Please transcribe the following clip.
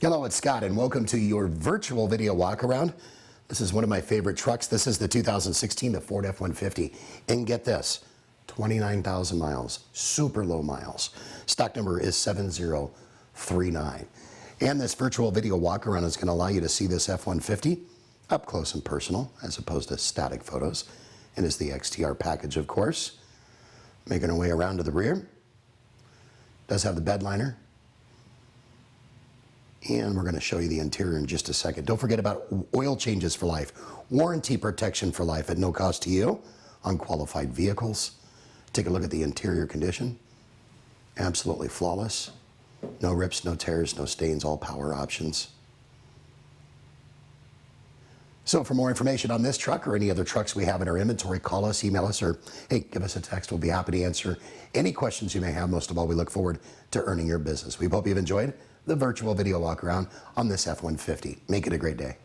Hello, it's Scott, and welcome to your virtual video walk-around. This is one of my favorite trucks. This is the 2016 Ford F150. And get this, 29,000 miles, super low miles. Stock number is 7039. And this virtual video walk-around is going to allow you to see this F-150 up close and personal, as opposed to static photos. And is the XTR package, of course. Making our way around to the rear. Does have the bed liner. And we're going to show you the interior in just a second. Don't forget about oil changes for life, warranty protection for life at no cost to you on qualified vehicles. Take a look at the interior condition. Absolutely flawless. No rips, no tears, no stains, all power options. So for more information on this truck or any other trucks we have in our inventory, call us, email us, or hey, give us a text. We'll be happy to answer any questions you may have. Most of all, we look forward to earning your business. We hope you've enjoyed the virtual video walk around on this F-150. Make it a great day.